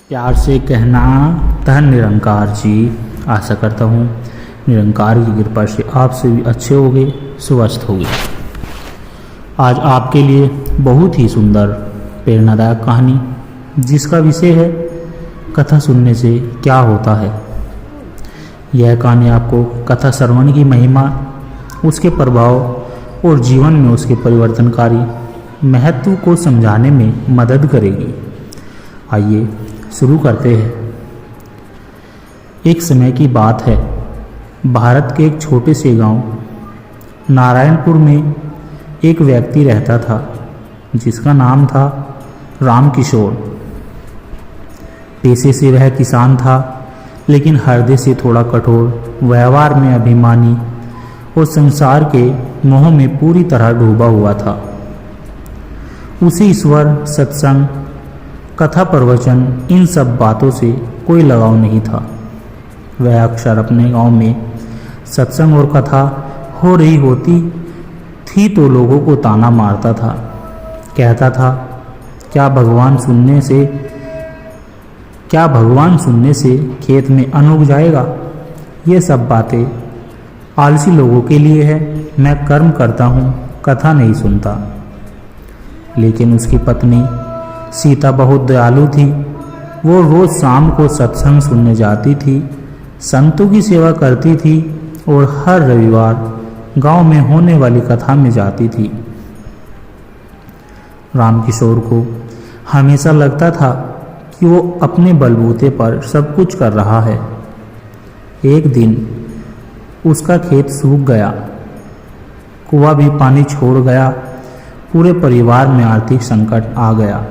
प्यार से कहना धन निरंकार जी। आशा करता हूँ निरंकार की कृपा से आप से भी अच्छे होंगे, स्वस्थ होंगे। आज आपके लिए बहुत ही सुंदर प्रेरणादायक कहानी, जिसका विषय है कथा सुनने से क्या होता है। यह कहानी आपको कथा श्रवण की महिमा, उसके प्रभाव और जीवन में उसके परिवर्तनकारी महत्व को समझाने में मदद करेगी। आइए शुरू करते हैं। एक समय की बात है, भारत के एक छोटे से गांव नारायणपुर में एक व्यक्ति रहता था, जिसका नाम था राम किशोर। पेशे से वह किसान था, लेकिन हृदय से थोड़ा कठोर, व्यवहार में अभिमानी और संसार के मोह में पूरी तरह डूबा हुआ था। उसे ईश्वर, सत्संग, कथा, प्रवचन, इन सब बातों से कोई लगाव नहीं था। वह अक्सर अपने गांव में सत्संग और कथा हो रही होती थी तो लोगों को ताना मारता था। कहता था, क्या भगवान सुनने से खेत में अन्न उग जाएगा? ये सब बातें आलसी लोगों के लिए है। मैं कर्म करता हूँ, कथा नहीं सुनता। लेकिन उसकी पत्नी सीता बहुत दयालु थी। वो रोज शाम को सत्संग सुनने जाती थी, संतों की सेवा करती थी और हर रविवार गांव में होने वाली कथा में जाती थी। रामकिशोर को हमेशा लगता था कि वो अपने बलबूते पर सब कुछ कर रहा है। एक दिन उसका खेत सूख गया, कुआं भी पानी छोड़ गया, पूरे परिवार में आर्थिक संकट आ गया।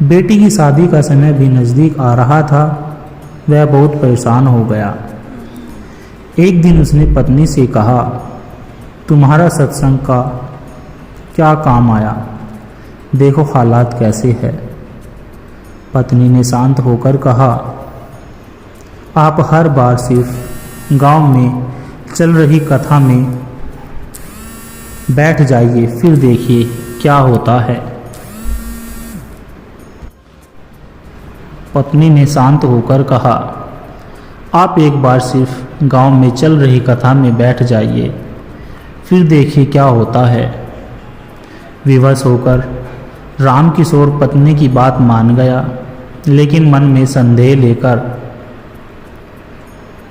बेटी की शादी का समय भी नज़दीक आ रहा था। वह बहुत परेशान हो गया। एक दिन उसने पत्नी से कहा, तुम्हारा सत्संग का क्या काम आया? देखो हालात कैसे है। पत्नी ने शांत होकर कहा, आप हर बार सिर्फ गांव में चल रही कथा में बैठ जाइए, फिर देखिए क्या होता है। पत्नी ने शांत होकर कहा, आप एक बार सिर्फ गांव में चल रही कथा में बैठ जाइए, फिर देखिए क्या होता है। विवश होकर रामकिशोर पत्नी की बात मान गया, लेकिन मन में संदेह लेकर।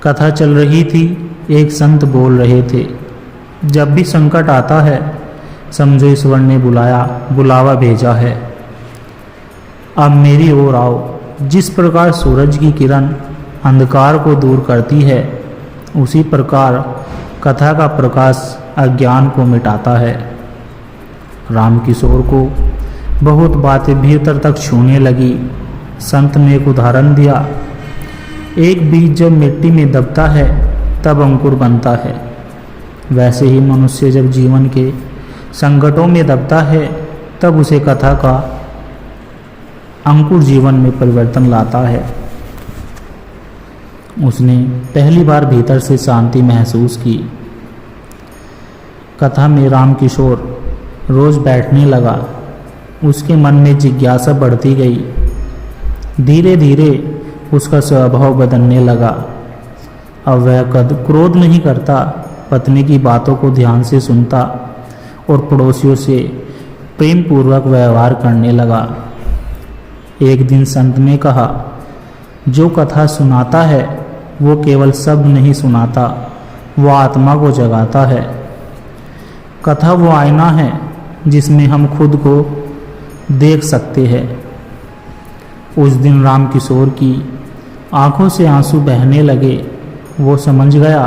कथा चल रही थी। एक संत बोल रहे थे, जब भी संकट आता है समझो ईश्वर ने बुलावा भेजा है। अब मेरी ओर आओ। जिस प्रकार सूरज की किरण अंधकार को दूर करती है, उसी प्रकार कथा का प्रकाश अज्ञान को मिटाता है। रामकिशोर को बहुत बातें भीतर तक छूने लगी। संत ने एक उदाहरण दिया, एक बीज जब मिट्टी में दबता है तब अंकुर बनता है। वैसे ही मनुष्य जब जीवन के संकटों में दबता है, तब उसे कथा का अंकुर जीवन में परिवर्तन लाता है। उसने पहली बार भीतर से शांति महसूस की। कथा में रामकिशोर रोज बैठने लगा। उसके मन में जिज्ञासा बढ़ती गई। धीरे धीरे उसका स्वभाव बदलने लगा। अब वह क्रोध नहीं करता, पत्नी की बातों को ध्यान से सुनता और पड़ोसियों से प्रेम पूर्वक व्यवहार करने लगा। एक दिन संत ने कहा, जो कथा सुनाता है वो केवल शब्द नहीं सुनाता, वो आत्मा को जगाता है। कथा वो आईना है जिसमें हम खुद को देख सकते हैं। उस दिन रामकिशोर की आंखों से आंसू बहने लगे। वो समझ गया,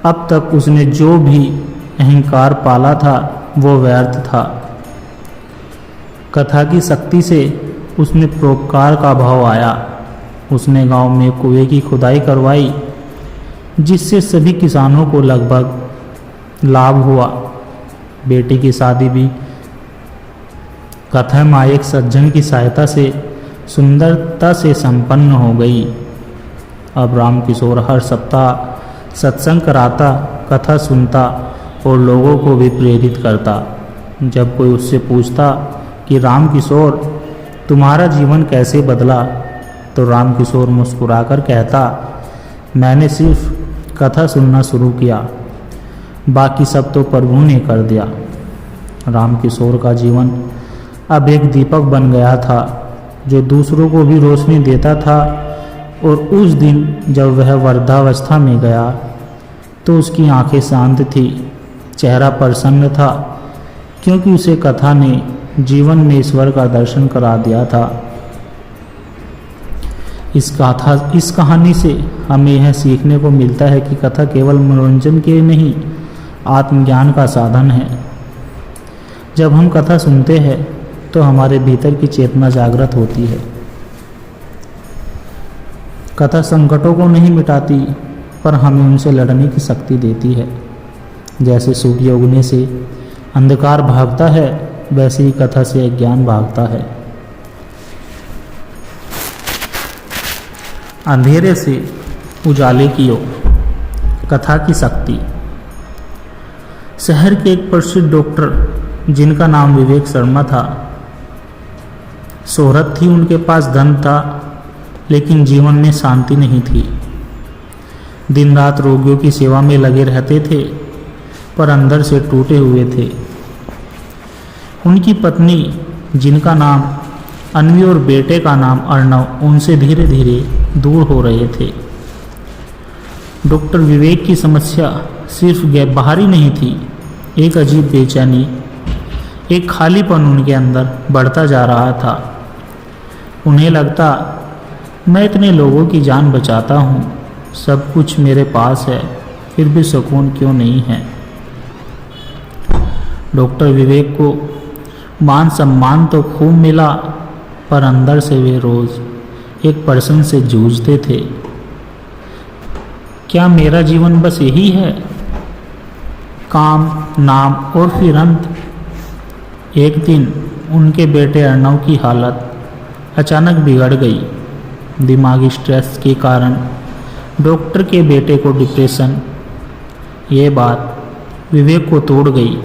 अब तक उसने जो भी अहंकार पाला था वो व्यर्थ था। कथा की शक्ति से उसमें परोपकार का भाव आया। उसने गांव में कुएं की खुदाई करवाई, जिससे सभी किसानों को लगभग लाभ हुआ। बेटी की शादी भी कथा में एक सज्जन की सहायता से सुंदरता से संपन्न हो गई। अब रामकिशोर हर सप्ताह सत्संग कराता, कथा सुनता और लोगों को भी प्रेरित करता। जब कोई उससे पूछता कि रामकिशोर तुम्हारा जीवन कैसे बदला? तो रामकिशोर मुस्कुराकर कहता, मैंने सिर्फ कथा सुनना शुरू किया, बाकी सब तो प्रभु ने कर दिया। रामकिशोर का जीवन अब एक दीपक बन गया था जो दूसरों को भी रोशनी देता था। और उस दिन जब वह वृद्धावस्था में गया तो उसकी आंखें शांत थी, चेहरा प्रसन्न था, क्योंकि उसे कथा ने जीवन में ईश्वर का दर्शन करा दिया था। इस कहानी से हमें यह सीखने को मिलता है कि कथा केवल मनोरंजन के लिए नहीं, आत्मज्ञान का साधन है। जब हम कथा सुनते हैं तो हमारे भीतर की चेतना जागृत होती है। कथा संकटों को नहीं मिटाती, पर हमें उनसे लड़ने की शक्ति देती है। जैसे सूर्य उगने से अंधकार भागता है, वैसे ही कथा से अज्ञान भागता है। अंधेरे से उजाले की ओर, कथा की शक्ति। शहर के एक प्रसिद्ध डॉक्टर जिनका नाम विवेक शर्मा था, शोहरत थी, उनके पास धन था, लेकिन जीवन में शांति नहीं थी। दिन रात रोगियों की सेवा में लगे रहते थे, पर अंदर से टूटे हुए थे। उनकी पत्नी जिनका नाम अन्वी और बेटे का नाम अर्णव उनसे धीरे धीरे दूर हो रहे थे। डॉक्टर विवेक की समस्या सिर्फ बाहरी नहीं थी, एक अजीब बेचैनी, एक खालीपन उनके अंदर बढ़ता जा रहा था। उन्हें लगता, मैं इतने लोगों की जान बचाता हूँ, सब कुछ मेरे पास है, फिर भी सुकून क्यों नहीं है। डॉक्टर विवेक को मान सम्मान तो खूब मिला, पर अंदर से वे रोज एक प्रश्न से जूझते थे, क्या मेरा जीवन बस यही है? काम, नाम और फिर अंत। एक दिन उनके बेटे अर्णव की हालत अचानक बिगड़ गई। दिमागी स्ट्रेस के कारण डॉक्टर के बेटे को डिप्रेशन। ये बात विवेक को तोड़ गई।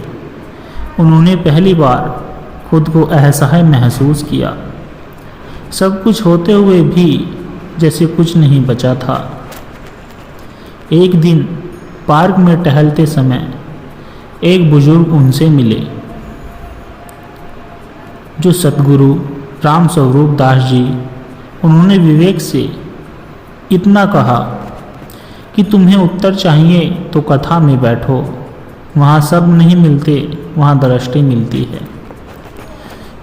उन्होंने पहली बार खुद को असहाय महसूस किया, सब कुछ होते हुए भी जैसे कुछ नहीं बचा था। एक दिन पार्क में टहलते समय एक बुजुर्ग उनसे मिले, जो सतगुरु राम स्वरूप दास जी। उन्होंने विवेक से इतना कहा कि तुम्हें उत्तर चाहिए तो कथा में बैठो, वहाँ सब नहीं मिलते, वहाँ दृष्टि मिलती है।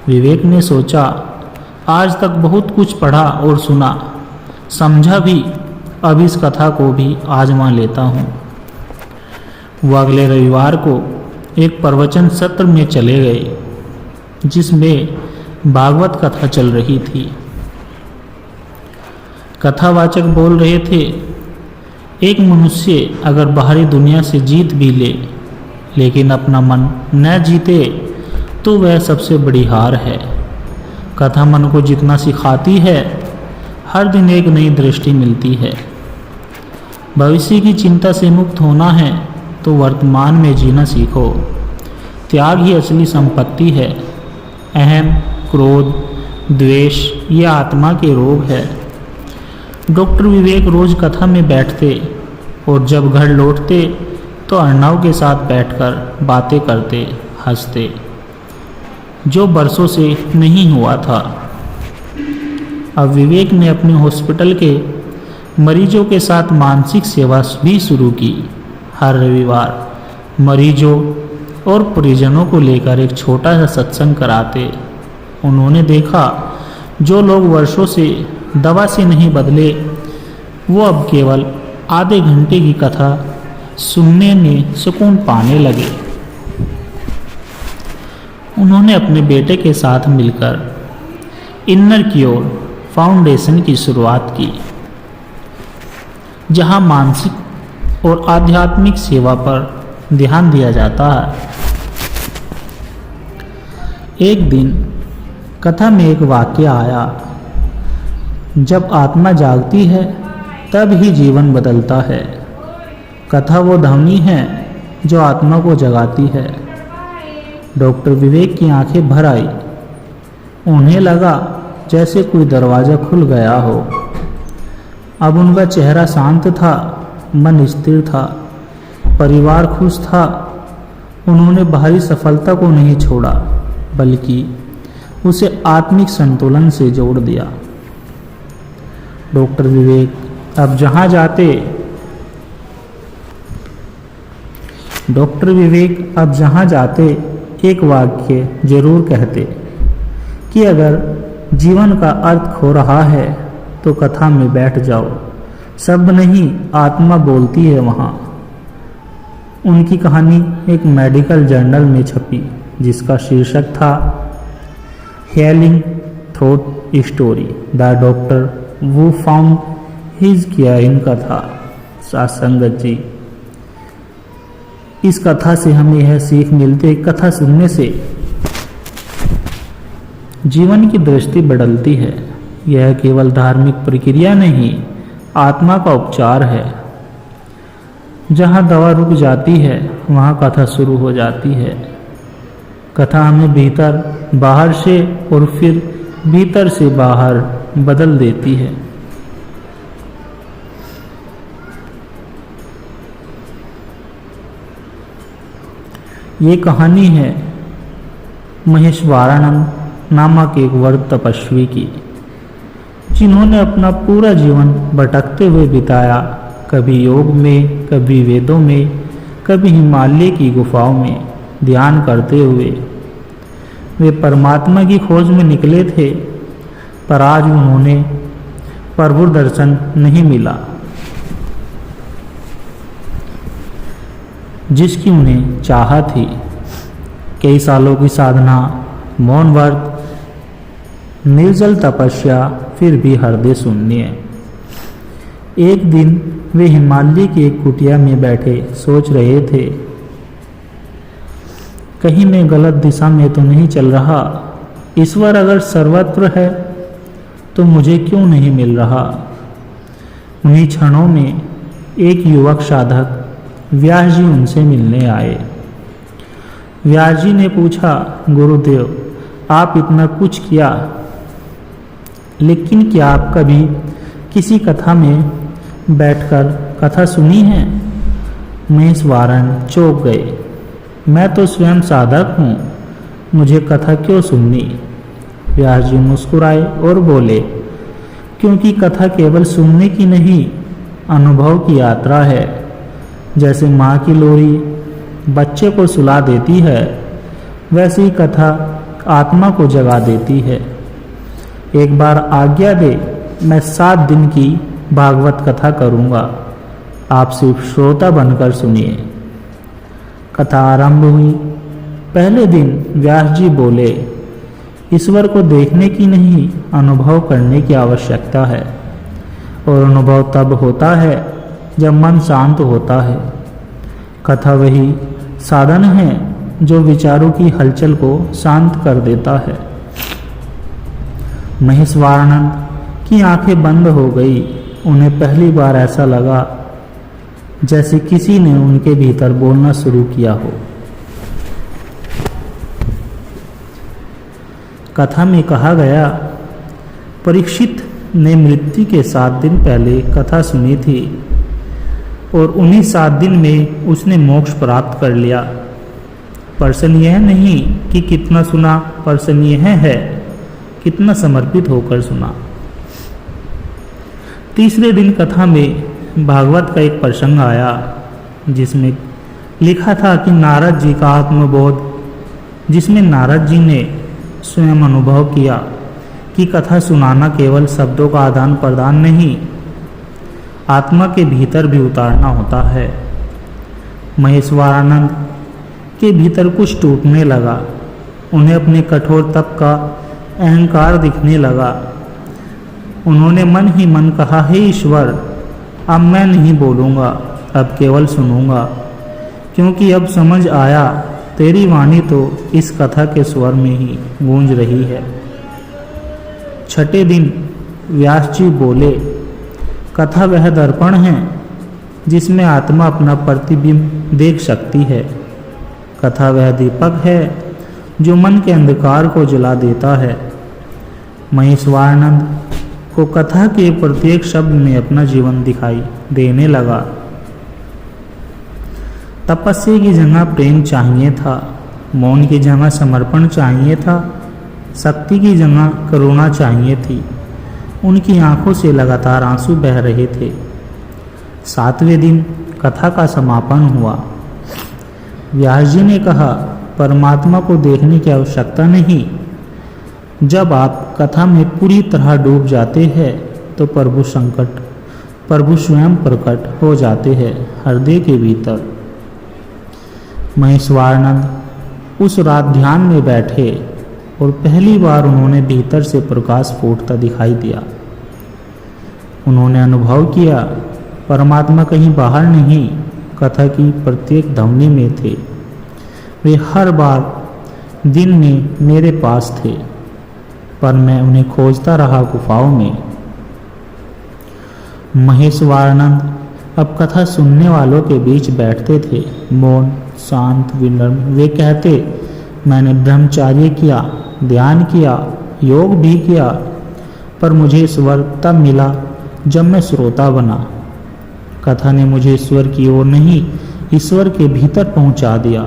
विवेक ने सोचा, आज तक बहुत कुछ पढ़ा और सुना, समझा भी, अब इस कथा को भी आजमा लेता हूँ। वो अगले रविवार को एक प्रवचन सत्र में चले गए, जिसमें भागवत कथा चल रही थी। कथावाचक बोल रहे थे, एक मनुष्य अगर बाहरी दुनिया से जीत भी ले, लेकिन अपना मन न जीते, तो वह सबसे बड़ी हार है। कथा मन को जितना सिखाती है, हर दिन एक नई दृष्टि मिलती है। भविष्य की चिंता से मुक्त होना है तो वर्तमान में जीना सीखो। त्याग ही असली संपत्ति है। अहम, क्रोध, द्वेष ये आत्मा के रोग है। डॉक्टर विवेक रोज कथा में बैठते और जब घर लौटते तो अर्णव के साथ बैठकर बातें करते, हंसते, जो बरसों से नहीं हुआ था। अब विवेक ने अपने हॉस्पिटल के मरीजों के साथ मानसिक सेवा भी शुरू की। हर रविवार मरीजों और परिजनों को लेकर एक छोटा सा सत्संग कराते। उन्होंने देखा, जो लोग वर्षों से दवा से नहीं बदले, वो अब केवल आधे घंटे की कथा सुनने में सुकून पाने लगे। उन्होंने अपने बेटे के साथ मिलकर इनर क्योर फाउंडेशन की शुरुआत की, जहां मानसिक और आध्यात्मिक सेवा पर ध्यान दिया जाता है। एक दिन कथा में एक वाक्य आया, जब आत्मा जागती है तब ही जीवन बदलता है। कथा वो ध्वनि है जो आत्मा को जगाती है। डॉक्टर विवेक की आंखें भर आई। उन्हें लगा जैसे कोई दरवाज़ा खुल गया हो। अब उनका चेहरा शांत था, मन स्थिर था, परिवार खुश था। उन्होंने बाहरी सफलता को नहीं छोड़ा, बल्कि उसे आत्मिक संतुलन से जोड़ दिया। डॉक्टर विवेक अब जहाँ जाते एक वाक्य जरूर कहते कि अगर जीवन का अर्थ खो रहा है तो कथा में बैठ जाओ, शब्द नहीं आत्मा बोलती है वहाँ। उनकी कहानी एक मेडिकल जर्नल में छपी जिसका शीर्षक था healing throat story, the doctor वो फाउंड हिज केयरिंग कथा। सत्संगत जी, इस कथा से हमें यह सीख मिलती है, कथा सुनने से जीवन की दृष्टि बदलती है। यह केवल धार्मिक प्रक्रिया नहीं, आत्मा का उपचार है। जहाँ दवा रुक जाती है वहाँ कथा शुरू हो जाती है। कथा हमें भीतर बाहर से और फिर भीतर से बाहर बदल देती है। ये कहानी है महेश्वरानंद नामक एक वर्ग तपस्वी की, जिन्होंने अपना पूरा जीवन भटकते हुए बिताया, कभी योग में, कभी वेदों में, कभी हिमालय की गुफाओं में ध्यान करते हुए वे परमात्मा की खोज में निकले थे। पर आज उन्होंने प्रभु दर्शन नहीं मिला जिसकी उन्हें चाह थी। कई सालों की साधना, मौन व्रत, निर्जल तपस्या, फिर भी हृदय शून्य। एक दिन वे हिमालय की एक कुटिया में बैठे सोच रहे थे, कहीं मैं गलत दिशा में तो नहीं चल रहा। ईश्वर अगर सर्वत्र है तो मुझे क्यों नहीं मिल रहा। उन्हीं क्षणों में एक युवक साधक व्यास जी उनसे मिलने आए। व्यास जी ने पूछा, गुरुदेव आप इतना कुछ किया, लेकिन क्या आप कभी किसी कथा में बैठकर कथा सुनी है? महेश्वरानंद चौंक गए। मैं तो स्वयं साधक हूँ, मुझे कथा क्यों सुननी? व्यास जी मुस्कुराए और बोले, क्योंकि कथा केवल सुनने की नहीं, अनुभव की यात्रा है। जैसे माँ की लोरी बच्चे को सुला देती है, वैसे ही कथा आत्मा को जगा देती है। एक बार आज्ञा दे, मैं 7 दिन की भागवत कथा करूँगा, आप सिर्फ श्रोता बनकर सुनिए। कथा आरंभ हुई। पहले दिन व्यास जी बोले, ईश्वर को देखने की नहीं, अनुभव करने की आवश्यकता है। और अनुभव तब होता है जब मन शांत होता है। कथा वही साधन है जो विचारों की हलचल को शांत कर देता है। महेश्वरानंद की आंखें बंद हो गई। उन्हें पहली बार ऐसा लगा जैसे किसी ने उनके भीतर बोलना शुरू किया हो। कथा में कहा गया, परीक्षित ने मृत्यु के 7 दिन पहले कथा सुनी थी और उन्हीं 7 दिन में उसने मोक्ष प्राप्त कर लिया। प्रश्न यह नहीं कि कितना सुना, प्रश्न यह है कितना समर्पित होकर सुना। तीसरे दिन कथा में भागवत का एक प्रसंग आया जिसमें लिखा था कि नारद जी का आत्मबोध, जिसमें नारद जी ने स्वयं अनुभव किया कि कथा सुनाना केवल शब्दों का आदान प्रदान नहीं, आत्मा के भीतर भी उतारना होता है। महेश्वरानंद के भीतर कुछ टूटने लगा। उन्हें अपने कठोर तप का अहंकार दिखने लगा। उन्होंने मन ही मन कहा, हे ईश्वर, अब मैं नहीं बोलूँगा, अब केवल सुनूंगा, क्योंकि अब समझ आया तेरी वाणी तो इस कथा के स्वर में ही गूंज रही है। छठे दिन व्यास जी बोले, कथा वह दर्पण है जिसमें आत्मा अपना प्रतिबिंब देख सकती है। कथा वह दीपक है जो मन के अंधकार को जला देता है। महेश्वरानंद को कथा के प्रत्येक शब्द में अपना जीवन दिखाई देने लगा। तपस्या की जगह प्रेम चाहिए था, मौन की जगह समर्पण चाहिए था, शक्ति की जगह करुणा चाहिए थी। उनकी आंखों से लगातार आंसू बह रहे थे। 7वें दिन कथा का समापन हुआ। व्यास जी ने कहा, परमात्मा को देखने की आवश्यकता नहीं। जब आप कथा में पूरी तरह डूब जाते हैं तो प्रभु स्वयं प्रकट हो जाते हैं हृदय के भीतर। महेश्वरानंद उस रात ध्यान में बैठे और पहली बार उन्होंने भीतर से प्रकाश फूटता दिखाई दिया। उन्होंने अनुभव किया, परमात्मा कहीं बाहर नहीं, कथा की प्रत्येक ध्वनि में थे। वे हर बार दिन में मेरे पास थे, पर मैं उन्हें खोजता रहा गुफाओं में। महेश्वरानंद अब कथा सुनने वालों के बीच बैठते थे, मौन, शांत, विनम्र। वे कहते, मैंने ब्रह्मचार्य किया, ध्यान किया, योग भी किया, पर मुझे ईश्वर तब मिला जब मैं श्रोता बना। कथा ने मुझे ईश्वर की ओर नहीं, ईश्वर के भीतर पहुंचा दिया।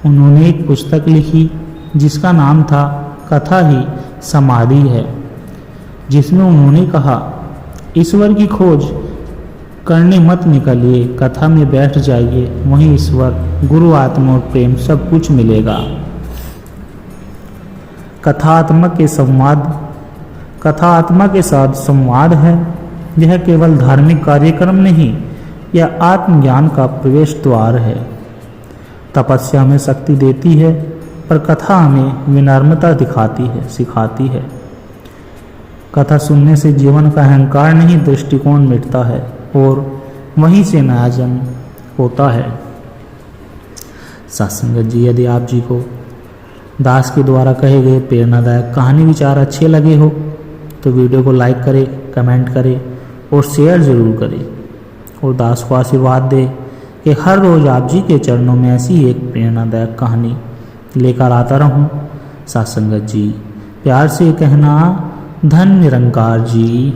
उन्होंने एक पुस्तक लिखी जिसका नाम था कथा ही समाधि है, जिसमें उन्होंने कहा, ईश्वर की खोज करने मत निकलिए, कथा में बैठ जाइए, वहीं ईश्वर, गुरु, आत्मा और प्रेम सब कुछ मिलेगा। कथा आत्मा के साथ संवाद है। यह केवल धार्मिक कार्यक्रम नहीं, यह आत्मज्ञान का प्रवेश द्वार है। तपस्या में शक्ति देती है, पर कथा हमें विनम्रता सिखाती है। कथा सुनने से जीवन का अहंकार नहीं, दृष्टिकोण मिटता है और वहीं से नया जन्म होता है। सत्संगत जी, यदि आप जी को दास के द्वारा कहे गए प्रेरणादायक कहानी विचार अच्छे लगे हो तो वीडियो को लाइक करें, कमेंट करें और शेयर जरूर करें, और दास को आशीर्वाद दे कि हर रोज आप जी के चरणों में ऐसी एक प्रेरणादायक कहानी लेकर आता रहूं। सत्संगत जी, प्यार से कहना, धन निरंकार जी।